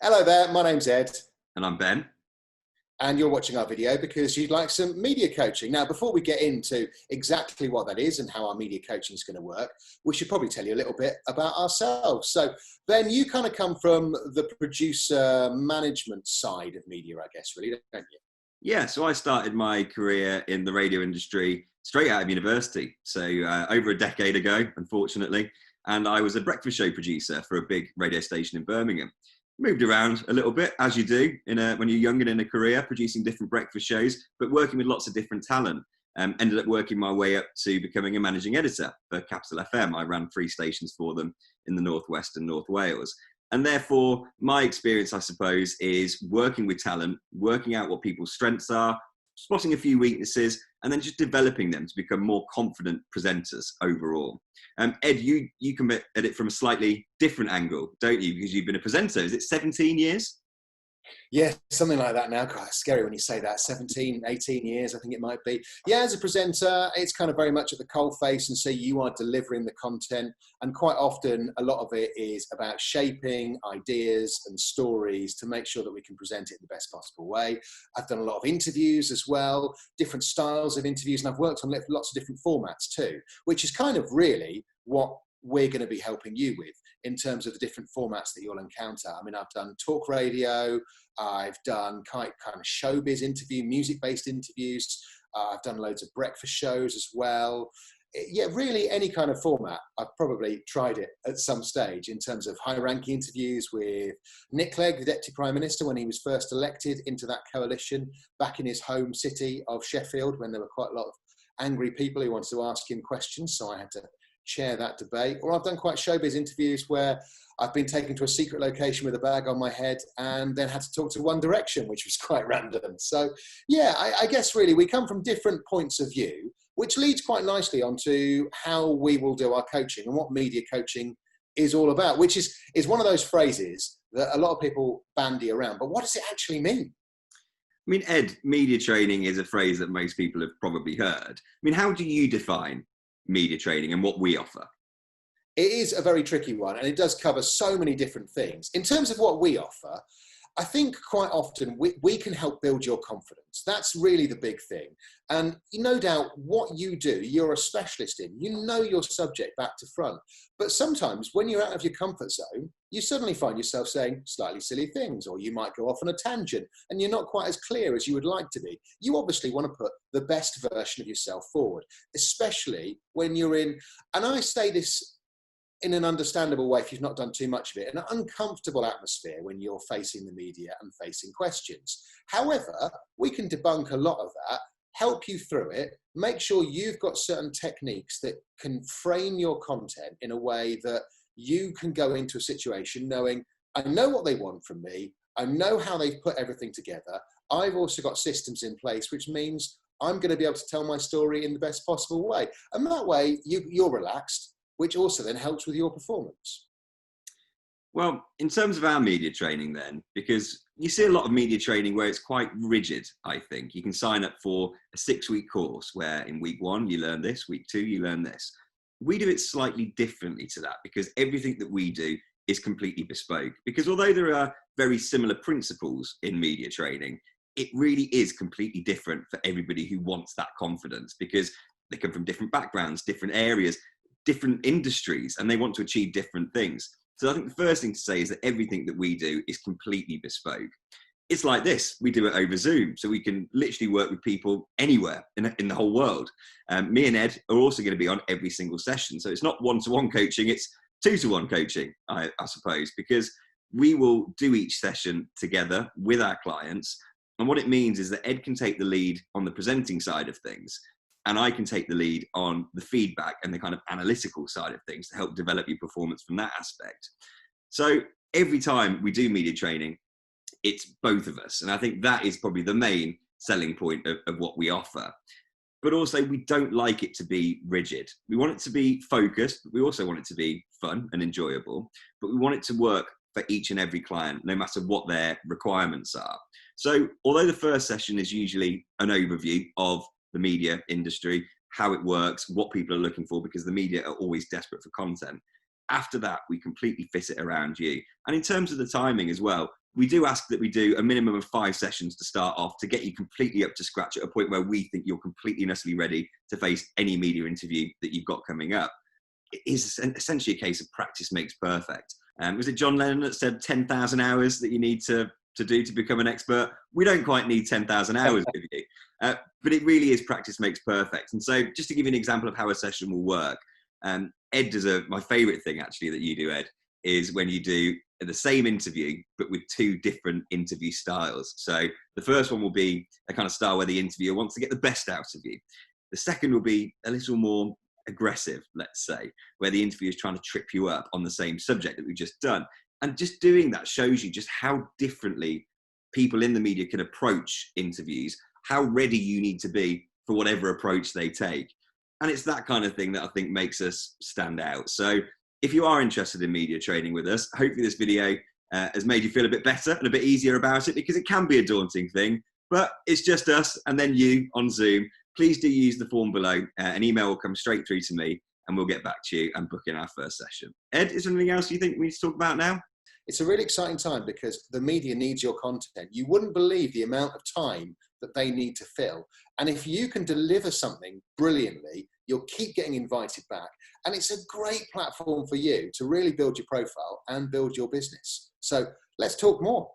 Hello there, my name's Ed, And I'm Ben. and you're watching our video because you'd like some media coaching. Now, before we get into exactly what that is and how our media coaching is going to work, we should probably tell you a little bit about ourselves. So, Ben, you kind of come from the producer management side of media, I guess, really, don't you? Yeah, so I started my career in the radio industry straight out of university. So over a decade ago, unfortunately. And I was a breakfast show producer for a big radio station in Birmingham. Moved around a little bit, as you do when you're young and in a career, producing different breakfast shows, but working with lots of different talent. Ended up working my way up to becoming a managing editor for Capital FM. I ran 3 stations for them in the Northwest and North Wales. And therefore, my experience, I suppose, is working with talent, working out what people's strengths are, spotting a few weaknesses, and then just developing them to become more confident presenters overall. Ed, you come at it from a slightly different angle, don't you? Because you've been a presenter. Is it 17 years? Yeah, something like that now. God, it's scary when you say that. 17, 18 years, I think it might be. Yeah, as a presenter, it's kind of very much at the coalface, and so you are delivering the content. And quite often, a lot of it is about shaping ideas and stories to make sure that we can present it in the best possible way. I've done a lot of interviews as well, different styles of interviews, and I've worked on lots of different formats too, which is kind of really what we're going to be helping you with in terms of the different formats that you'll encounter. I mean, I've done talk radio, I've done kind of showbiz interview, music-based interviews. I've done loads of breakfast shows as well. Yeah, really any kind of format. I've probably tried it at some stage in terms of high-ranking interviews with Nick Clegg, the Deputy Prime Minister, when he was first elected into that coalition back in his home city of Sheffield, when there were quite a lot of angry people who wanted to ask him questions. So I had to chair that debate. Or I've done quite showbiz interviews where I've been taken to a secret location with a bag on my head and then had to talk to One Direction, which was quite random. So yeah, I guess really we come from different points of view, which leads quite nicely onto how we will do our coaching and what media coaching is all about, which is one of those phrases that a lot of people bandy around. But what does it actually mean? I mean, Ed, media training is a phrase that most people have probably heard. I mean, how do you define media training and what we offer? It is a very tricky one, and it does cover so many different things. In terms of what we offer, I think quite often we can help build your confidence. That's really the big thing. And no doubt what you do, you're a specialist in, you know your subject back to front. But sometimes when you're out of your comfort zone, you suddenly find yourself saying slightly silly things, or you might go off on a tangent and you're not quite as clear as you would like to be. You obviously want to put the best version of yourself forward, especially when you're in, and I say this in an understandable way if you've not done too much of it, an uncomfortable atmosphere when you're facing the media and facing questions. However, we can debunk a lot of that, help you through it, make sure you've got certain techniques that can frame your content in a way that you can go into a situation knowing, I know what they want from me, I know how they've put everything together, I've also got systems in place, which means I'm going to be able to tell my story in the best possible way. And that way you're relaxed, which also then helps with your performance. Well, in terms of our media training then, because you see a lot of media training where it's quite rigid, I think. You can sign up for a 6-week course where in week 1 you learn this, week 2 you learn this. We do it slightly differently to that because everything that we do is completely bespoke. Because although there are very similar principles in media training, it really is completely different for everybody who wants that confidence because they come from different backgrounds, different areas, different industries, and they want to achieve different things. So I think the first thing to say is that everything that we do is completely bespoke. It's like this, we do it over Zoom, so we can literally work with people anywhere in the whole world. Me and Ed are also going to be on every single session. So it's not one-to-one coaching, it's 2-to-1 coaching, I suppose, because we will do each session together with our clients. And what it means is that Ed can take the lead on the presenting side of things, and I can take the lead on the feedback and the kind of analytical side of things to help develop your performance from that aspect. So every time we do media training, it's both of us. And I think that is probably the main selling point of what we offer. But also we don't like it to be rigid. We want it to be focused, but we also want it to be fun and enjoyable. But we want it to work for each and every client, no matter what their requirements are. So although the first session is usually an overview of the media industry, how it works, what people are looking for, because the media are always desperate for content. After that, we completely fit it around you. And in terms of the timing as well, we do ask that we do a minimum of 5 sessions to start off to get you completely up to scratch at a point where we think you're completely and utterly ready to face any media interview that you've got coming up. It is essentially a case of practice makes perfect. Was it John Lennon that said 10,000 hours that you need to do to become an expert? We don't quite need 10,000 hours with you, but it really is practice makes perfect. And so just to give you an example of how a session will work, Ed does my favorite thing actually that you do, Ed, is when you do the same interview, but with 2 different interview styles. So the first one will be a kind of style where the interviewer wants to get the best out of you. The second will be a little more aggressive, let's say, where the interviewer is trying to trip you up on the same subject that we've just done. And just doing that shows you just how differently people in the media can approach interviews, how ready you need to be for whatever approach they take. And it's that kind of thing that I think makes us stand out. So if you are interested in media training with us, hopefully this video has made you feel a bit better and a bit easier about it, because it can be a daunting thing, but it's just us and then you on Zoom. Please do use the form below. An email will come straight through to me and we'll get back to you and book in our first session. Ed, is there anything else you think we need to talk about now? It's a really exciting time because the media needs your content. You wouldn't believe the amount of time that they need to fill. And if you can deliver something brilliantly, you'll keep getting invited back. And it's a great platform for you to really build your profile and build your business. So let's talk more.